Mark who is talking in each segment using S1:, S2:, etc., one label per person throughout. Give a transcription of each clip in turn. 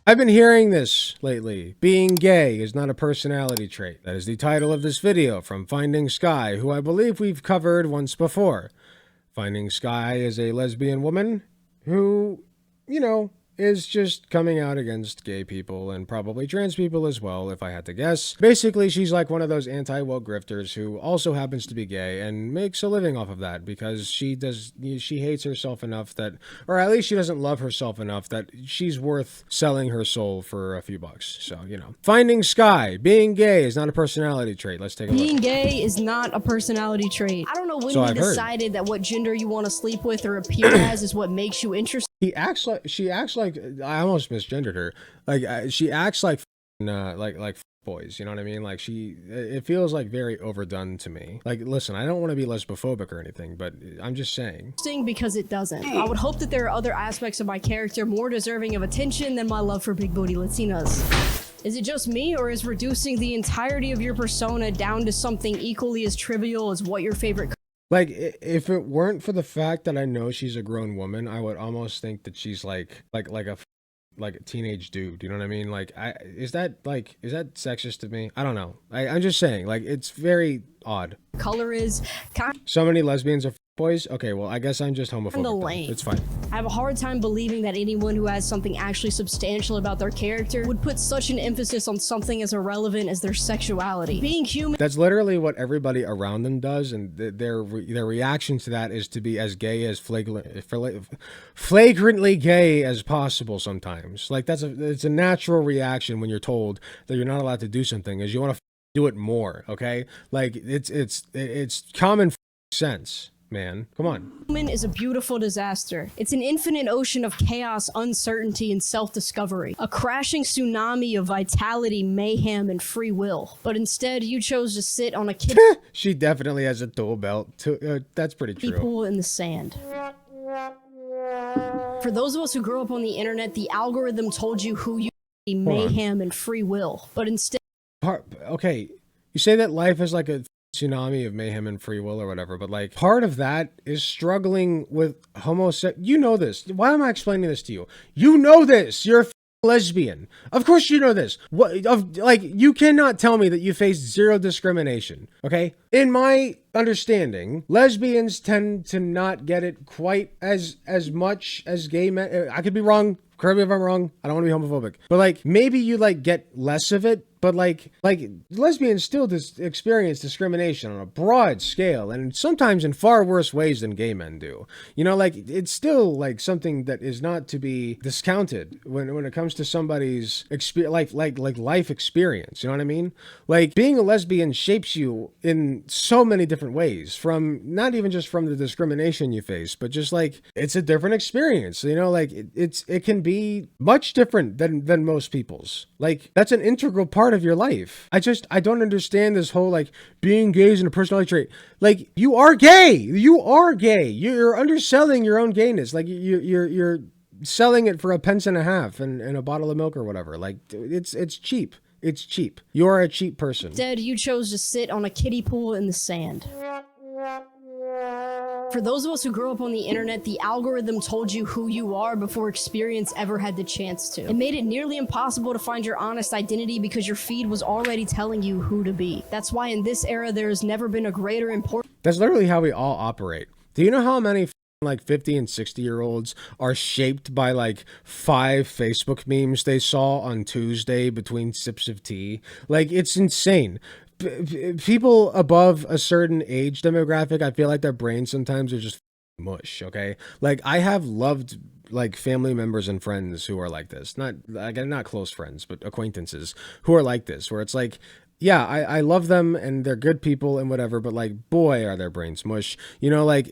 S1: I've been hearing this lately. Being gay is not a personality trait. That is the title of this video from Finding Sky, who I believe we've covered once before. Finding Sky is a lesbian woman who, you know, is just coming out against gay people and probably trans people as well, if I had to guess. Basically, she's like one of those anti-woke grifters who also happens to be gay and makes a living off of that because she hates herself enough that, or at least she doesn't love herself enough that she's worth selling her soul for a few bucks. So, you know. Finding Sky. Being gay is not a personality trait. Let's take a look.
S2: Being gay is not a personality trait. I don't know when you decided that what gender you want to sleep with or appear as is what makes you interesting.
S1: She acts like I almost misgendered her. Like she acts like boys, you know what I mean? Like it feels like very overdone to me. Like, listen, I don't want to be lesbophobic or anything, but I'm just saying.
S2: Because it doesn't. I would hope that there are other aspects of my character more deserving of attention than my love for big booty Latinas. Is it just me, or is reducing the entirety of your persona down to something equally as trivial as what your favorite?
S1: Like, if it weren't for the fact that I know she's a grown woman, I would almost think that she's like a teenage dude. You know what I mean? Like, is that sexist to me? I don't know. I'm just saying, like, it's very odd.
S2: Color is
S1: so many lesbians are boys. Okay, well, I guess I'm just homophobic.
S2: Lame.
S1: It's fine.
S2: I have a hard time believing that anyone who has something actually substantial about their character would put such an emphasis on something as irrelevant as their sexuality. Being human.
S1: That's literally what everybody around them does, and their reaction to that is to be as gay as flagrantly gay as possible. Sometimes, like it's a natural reaction when you're told that you're not allowed to do something, is you want to do it more. Okay, like it's common sense. Man, come on.
S2: Human is a beautiful disaster. It's an infinite ocean of chaos, uncertainty, and self-discovery. A crashing tsunami of vitality, mayhem, and free will. But instead, you chose to sit on a kid.
S1: She definitely has a tool belt. That's pretty true.
S2: Pool in the sand. For those of us who grew up on the internet, the algorithm told you who you be, mayhem and free will. But instead.
S1: Okay, you say that life is like a tsunami of mayhem and free will or whatever, but like part of that is struggling with you know this. Why am I explaining this to you? You know this. You're a lesbian. Of course you know this. Like, you cannot tell me that you face zero discrimination. Okay? In my understanding, lesbians tend to not get it quite as much as gay men. I could be wrong. Correct me if I'm wrong. I don't want to be homophobic. But like, maybe you like get less of it, but like lesbians still experience discrimination on a broad scale, and sometimes in far worse ways than gay men do. You know, like, it's still like something that is not to be discounted when it comes to somebody's life experience. You know what I mean? Like, being a lesbian shapes you in so many different ways, from not even just from the discrimination you face, but just like, it's a different experience. You know, like it can be much different than most people's. Like, that's an integral part of your life. I don't understand this whole like being gay is a personality trait. Like, you are gay. You're underselling your own gayness. Like, you're selling it for 1.50 pence and a bottle of milk or whatever. Like, it's cheap. It's cheap. You're a cheap person.
S2: Instead, you chose to sit on a kiddie pool in the sand. For those of us who grew up on the internet, the algorithm told you who you are before experience ever had the chance to. It made it nearly impossible to find your honest identity because your feed was already telling you who to be. That's why in this era, there has never been a greater importance.
S1: That's literally how we all operate. Do you know how many like 50 and 60-year-olds are shaped by like 5 Facebook memes they saw on Tuesday between sips of tea? Like, it's insane. People above a certain age demographic, I feel like their brains sometimes are just mush. Okay, like, I have loved like family members and friends who are like this, not close friends, but acquaintances who are like this, where it's like, yeah, I love them and they're good people and whatever, but like, boy, are their brains mush. You know, like,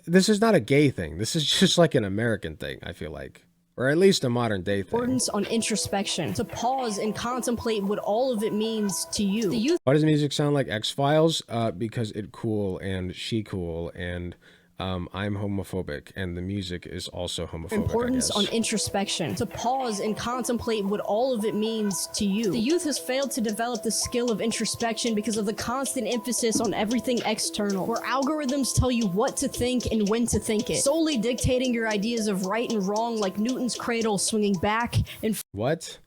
S1: this is not a gay thing. This is just like an American thing, I feel like. Or at least a modern day thing.
S2: Importance on introspection, to pause and contemplate what all of it means to you.
S1: Why does music sound like X-Files? Because it cool and she cool, and I'm homophobic, and the music is also homophobic.
S2: Importance
S1: I
S2: on
S1: guess.
S2: introspection, to pause and contemplate what all of it means to you. The youth has failed to develop the skill of introspection because of the constant emphasis on everything external, where algorithms tell you what to think and when to think it, solely dictating your ideas of right and wrong like Newton's cradle swinging back and
S1: What?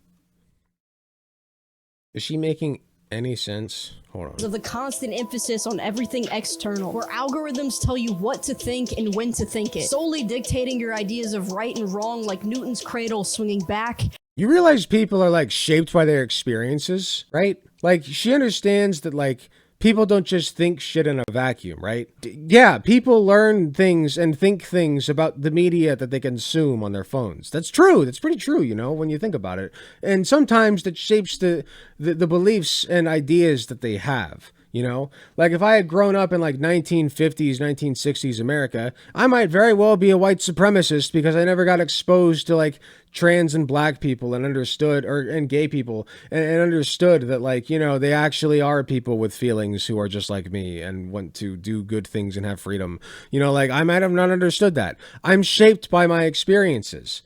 S1: Is she making any sense? Hold on.
S2: of the constant emphasis on everything external, where algorithms tell you what to think and when to think it, solely dictating your ideas of right and wrong like Newton's cradle swinging back.
S1: You realize people are like shaped by their experiences, right? Like she understands that like people don't just think shit in a vacuum, right? Yeah, people learn things and think things about the media that they consume on their phones. That's true. That's pretty true, you know, when you think about it. And sometimes that shapes the beliefs and ideas that they have. You know, like if I had grown up in like 1950s, 1960s America, I might very well be a white supremacist because I never got exposed to like trans and black people and understood, and gay people and understood that like, you know, they actually are people with feelings who are just like me and want to do good things and have freedom. You know, like I might have not understood that. I'm shaped by my experiences.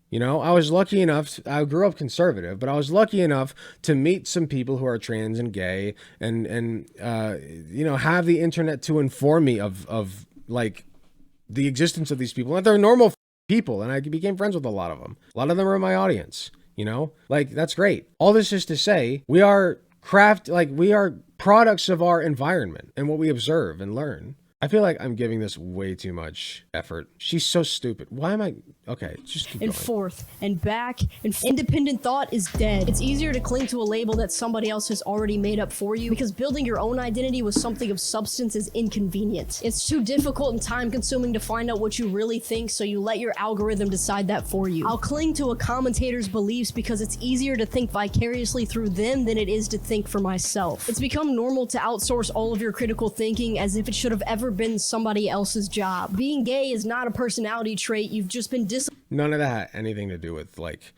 S1: You know, I was lucky enough, I grew up conservative, but I was lucky enough to meet some people who are trans and gay and you know, have the internet to inform me of like the existence of these people. And they're normal people, and I became friends with a lot of them. A lot of them are in my audience, you know, like that's great. All this is to say, we are we are products of our environment and what we observe and learn. I feel like I'm giving this way too much effort. She's so stupid. Why am I... Okay, just keep going.
S2: And forth and back, and independent thought is dead. It's easier to cling to a label that somebody else has already made up for you because building your own identity with something of substance is inconvenient. It's too difficult and time consuming to find out what you really think, so you let your algorithm decide that for you. I'll cling to a commentator's beliefs because it's easier to think vicariously through them than it is to think for myself. It's become normal to outsource all of your critical thinking as if it should have ever been somebody else's job. Being gay is not a personality trait. You've just been
S1: None of that had anything to do with like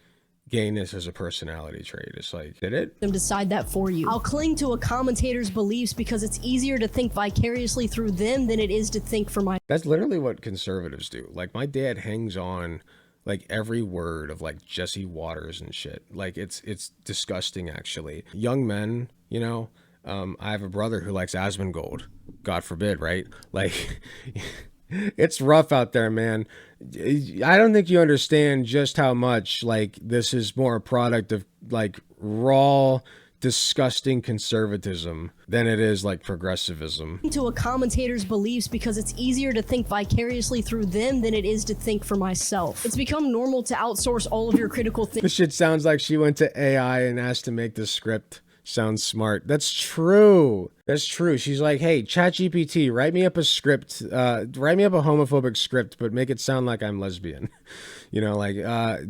S1: gayness as a personality trait. It's like, did it?
S2: Them decide that for you. I'll cling to a commentator's beliefs because it's easier to think vicariously through them than it is to think for myself.
S1: That's literally what conservatives do. Like my dad hangs on like every word of like Jesse Waters and shit. Like it's disgusting actually. Young men, you know, I have a brother who likes Asmongold. God forbid, right? Like it's rough out there, man. I don't think you understand just how much like this is more a product of like raw, disgusting conservatism than it is like progressivism.
S2: To a commentator's beliefs because it's easier to think vicariously through them than it is to think for myself. It's become normal to outsource all of your critical thinking.
S1: This shit sounds like she went to AI and asked to make the script sound smart. That's true. That's true. She's like, hey, ChatGPT, write me up a script, write me up a homophobic script, but make it sound like I'm lesbian. You know, like,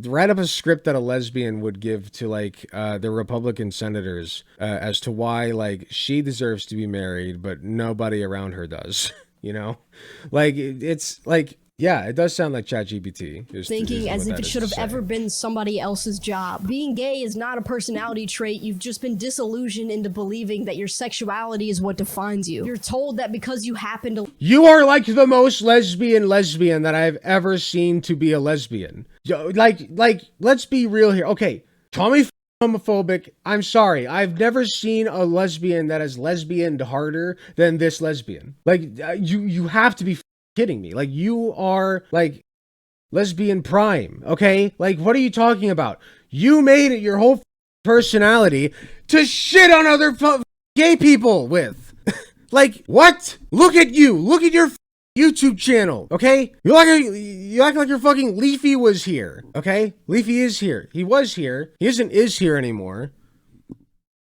S1: write up a script that a lesbian would give to like, the Republican senators, as to why like she deserves to be married, but nobody around her does, you know, like it's like, yeah, it does sound like ChatGPT.
S2: Thinking as if it should have ever been somebody else's job. Being gay is not a personality trait. You've just been disillusioned into believing that your sexuality is what defines you. You're told that because you happen to...
S1: You are like the most lesbian that I've ever seen to be a lesbian. Like, let's be real here. Okay, call me homophobic. I'm sorry. I've never seen a lesbian that has lesbianed harder than this lesbian. Like, you have to be kidding me. Like, you are like lesbian prime, okay? Like, what are you talking about? You made it your whole personality to shit on other gay people with. Like, what? Look at you. Look at your YouTube channel, okay? You act like your fucking Leafy was here, okay? Leafy is here. He was here. He is here anymore.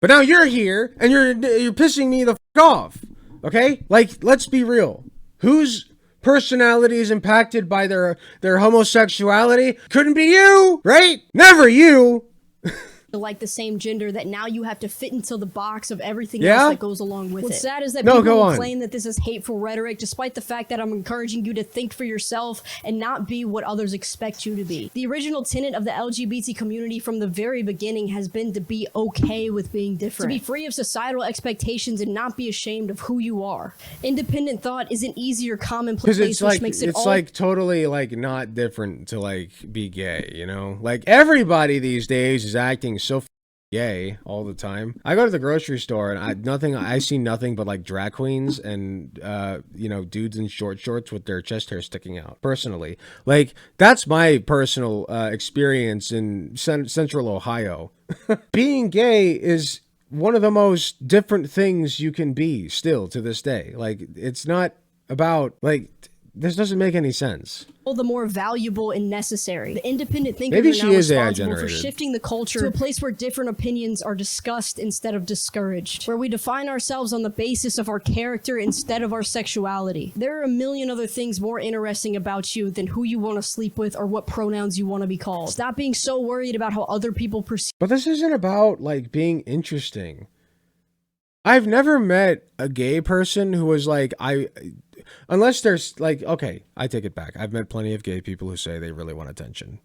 S1: But now you're here, and you're pissing me the off, okay? Like, let's be real. Whose personality is impacted by their homosexuality? Couldn't be you, right? Never you.
S2: like the same gender that now you have to fit into the box of everything
S1: Yeah?
S2: else that goes along with What's sad is that
S1: No,
S2: people
S1: go
S2: will
S1: on.
S2: claim that this is hateful rhetoric, despite the fact that I'm encouraging you to think for yourself and not be what others expect you to be. The original tenet of the LGBT community from the very beginning has been to be okay with being different, to be free of societal expectations and not be ashamed of who you are. Independent thought is an easier commonplace,
S1: Because
S2: which makes it
S1: it's like totally like not different to like be gay, you know? Like everybody these days is acting so gay all the time. I go to the grocery store and I see nothing but like drag queens and you know, dudes in short shorts with their chest hair sticking out. Personally, like that's my personal experience in Central Ohio. Being gay is one of the most different things you can be still to this day. Like it's not about like this doesn't make any sense.
S2: all the more valuable and necessary. The independent thinkers
S1: Maybe
S2: are
S1: she
S2: now
S1: is AI
S2: responsible for
S1: generated.
S2: shifting the culture to a place where different opinions are discussed instead of discouraged, where we define ourselves on the basis of our character instead of our sexuality. There are a million other things more interesting about you than who you want to sleep with or what pronouns you want to be called. Stop being so worried about how other people perceive
S1: But this isn't about like being interesting. I've never met a gay person who was like, unless there's like, okay, I take it back. I've met plenty of gay people who say they really want attention.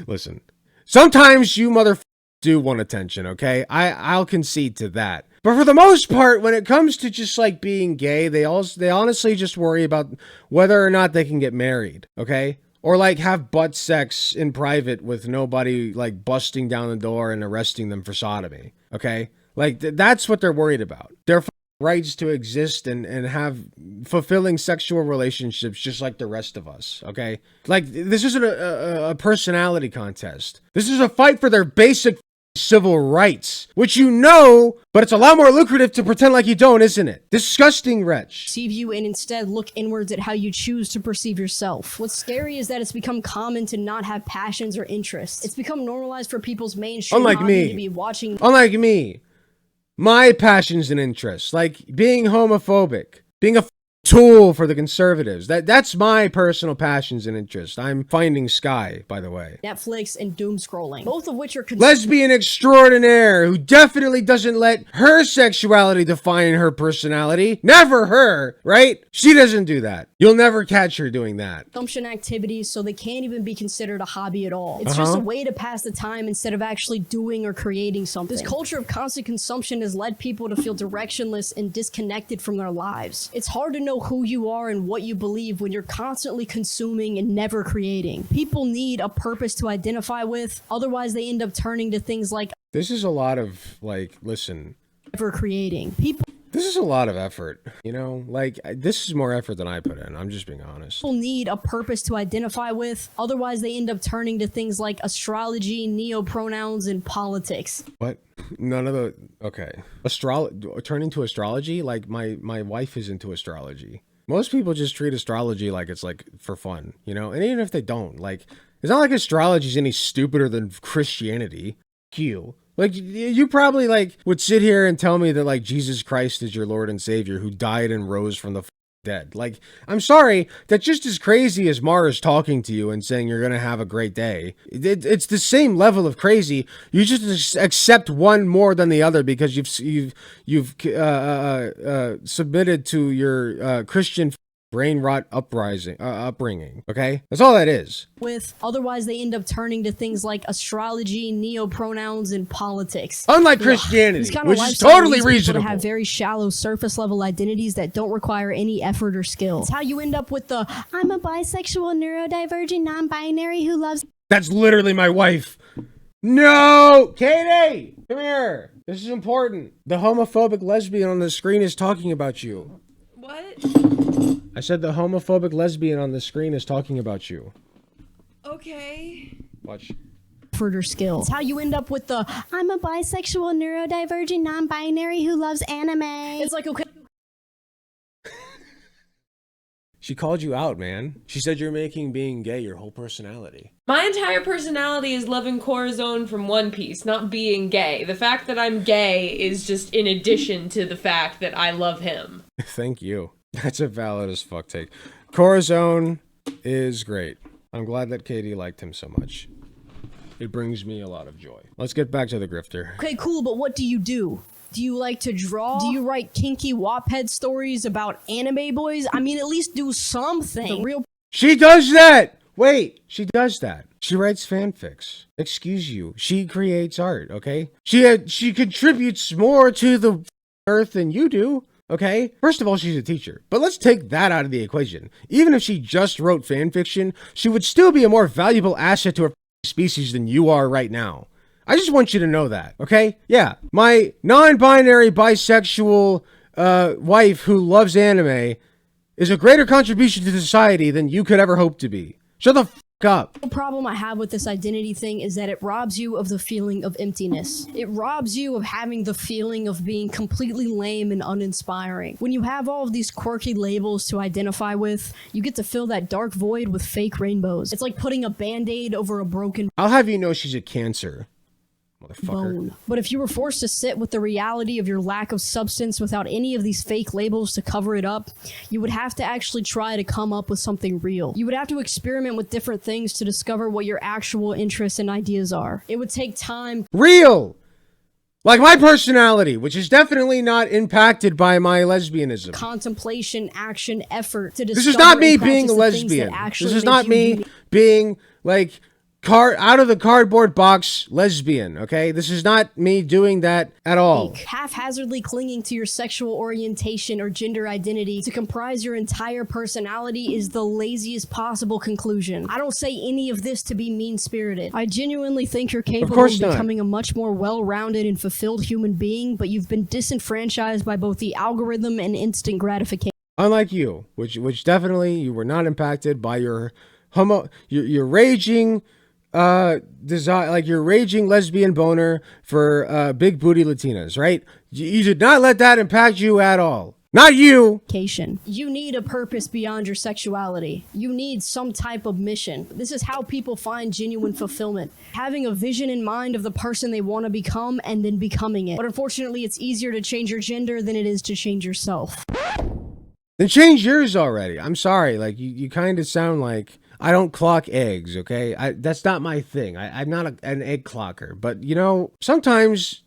S1: Listen, sometimes you motherfuckers do want attention, okay? I'll concede to that. But for the most part, when it comes to just like being gay, they honestly just worry about whether or not they can get married, okay? Or like have butt sex in private with nobody like busting down the door and arresting them for sodomy, okay? Like that's what they're worried about. Their rights to exist and have fulfilling sexual relationships just like the rest of us, okay? Like this isn't a personality contest. This is a fight for their basic civil rights, which you know, but it's a lot more lucrative to pretend like you don't, isn't it? Disgusting wretch.
S2: you and instead look inwards at how you choose to perceive yourself. What's scary is that it's become common to not have passions or interests. It's become normalized for people's mainstream
S1: Unlike
S2: hobby
S1: me.
S2: to be watching
S1: Unlike me, my passions and interests, like being homophobic, being a tool for the conservatives. That's my personal passions and interests. I'm finding Sky, by the way.
S2: Netflix and doom scrolling, both of which are
S1: Lesbian extraordinaire who definitely doesn't let her sexuality define her personality. Never her, right? She doesn't do that. You'll never catch her doing that.
S2: consumption activities, so they can't even be considered a hobby at all. It's just a way to pass the time instead of actually doing or creating something. This culture of constant consumption has led people to feel directionless and disconnected from their lives. It's hard to know who you are and what you believe when you're constantly consuming and never creating. People need a purpose to identify with, otherwise they end up turning to things like
S1: This is a lot of, like, listen.
S2: ever creating. People
S1: This is a lot of effort, you know? Like, this is more effort than I put in. I'm just being honest.
S2: need a purpose to identify with, otherwise they end up turning to things like astrology, neo-pronouns, and politics.
S1: What? None of the... Okay. Turning to astrology? Like, my wife is into astrology. Most people just treat astrology like it's, like, for fun, you know? And even if they don't, like, it's not like astrology's any stupider than Christianity. You. Like, you probably, like, would sit here and tell me that, like, Jesus Christ is your Lord and Savior who died and rose from the dead. Like, I'm sorry, that's just as crazy as Mars talking to you and saying you're gonna have a great day. It's the same level of crazy. You just accept one more than the other because you've submitted to your Christian brain rot upbringing. Okay, that's all that is.
S2: Otherwise they end up turning to things like astrology, neo-pronouns, and politics.
S1: Unlike Christianity,
S2: These kind of
S1: which is
S2: lifestyle
S1: totally
S2: leads people
S1: reasonable.
S2: to have very shallow surface level identities that don't require any effort or skill. It's how you end up with the I'm a bisexual, neurodivergent, non-binary who loves
S1: That's literally my wife. No, Katie, come here. This is important. The homophobic lesbian on the screen is talking about you.
S3: What?
S1: I said the homophobic lesbian on the screen is talking about you.
S3: Okay.
S1: Watch.
S2: effort or skill. It's how you end up with the I'm a bisexual, neurodivergent, non-binary who loves anime. It's like, okay.
S1: She called you out, man. She said you're making being gay your whole personality.
S3: My entire personality is loving Corazon from One Piece, not being gay. The fact that I'm gay is just in addition to the fact that I love him.
S1: Thank you. That's a valid as fuck take. Corazon is great. I'm glad that Katie liked him so much. It brings me a lot of joy. Let's get back to the grifter.
S2: Okay, cool, but what do? Do you like to draw? Do you write kinky Wattpad stories about anime boys? I mean, at least do something. The real
S1: She does that! Wait, she does that. She writes fanfics. Excuse you. She creates art, okay? She contributes more to the earth than you do, okay? First of all, she's a teacher. But let's take that out of the equation. Even if she just wrote fanfiction, she would still be a more valuable asset to her species than you are right now. I just want you to know that, okay? Yeah, my non-binary bisexual wife who loves anime is a greater contribution to society than you could ever hope to be. Shut the f*** up.
S2: The problem I have with this identity thing is that it robs you of the feeling of emptiness. It robs you of having the feeling of being completely lame and uninspiring. When you have all of these quirky labels to identify with, you get to fill that dark void with fake rainbows. It's like putting a band-aid over a broken
S1: I'll have you know she's a cancer. Motherfucker.
S2: bone. But if you were forced to sit with the reality of your lack of substance without any of these fake labels to cover it up, you would have to actually try to come up with something real. You would have to experiment with different things to discover what your actual interests and ideas are. It would take time.
S1: Real! Like my personality, which is definitely not impacted by my lesbianism.
S2: Contemplation, action, effort to discover.
S1: This is not me
S2: and
S1: being a
S2: practice the things that
S1: lesbian.
S2: actually
S1: This is
S2: make
S1: not
S2: you
S1: me
S2: unique.
S1: being like out of the cardboard box lesbian, okay? This is not me doing that at all.
S2: Haphazardly clinging to your sexual orientation or gender identity to comprise your entire personality is the laziest possible conclusion. I don't say any of this to be mean-spirited. I genuinely think you're capable of becoming a much more well-rounded and fulfilled human being, but you've been disenfranchised by both the algorithm and instant gratification.
S1: Unlike you, which definitely you were not impacted by your raging desire, like your raging lesbian boner for big booty Latinas, right? You did not let that impact you at all. Not you.
S2: You need a purpose beyond your sexuality. You need some type of mission. This is how people find genuine fulfillment. Having a vision in mind of the person they want to become and then becoming it. But unfortunately, it's easier to change your gender than it is to change yourself.
S1: Then change yours already. I'm sorry. Like you kind of sound like I don't clock eggs, okay? That's not my thing. I'm not an egg clocker. But, you know, sometimes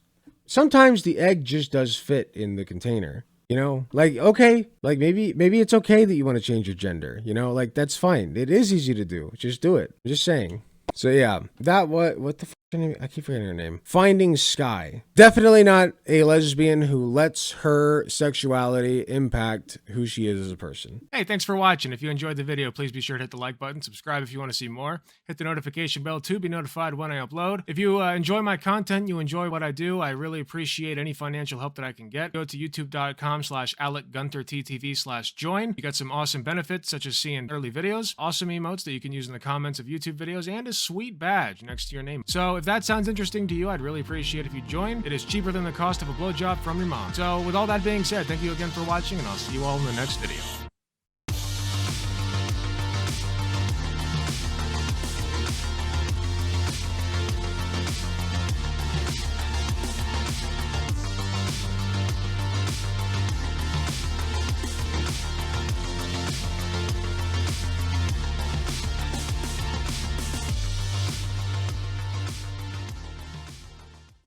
S1: the egg just does fit in the container, you know? Like, okay, like maybe it's okay that you want to change your gender, you know? Like, that's fine. It is easy to do. Just do it. I'm just saying. So, yeah, what the f*** name? I keep forgetting her name. Finding Sky. Definitely not a lesbian who lets her sexuality impact who she is as a person.
S4: Hey, thanks for watching. If you enjoyed the video, please be sure to hit the like button, subscribe if you want to see more, hit the notification bell to be notified when I upload. If you enjoy my content, you enjoy what I do, I really appreciate any financial help that I can get. Go to youtube.com/AlecGunterTTV/join. You got some awesome benefits, such as seeing early videos, awesome emotes that you can use in the comments of YouTube videos, and a sweet badge next to your name. So if that sounds interesting to you, I'd really appreciate if you join. It is cheaper than the cost of a blowjob from your mom. So with all that being said, thank you again for watching, and I'll see you all in the next video.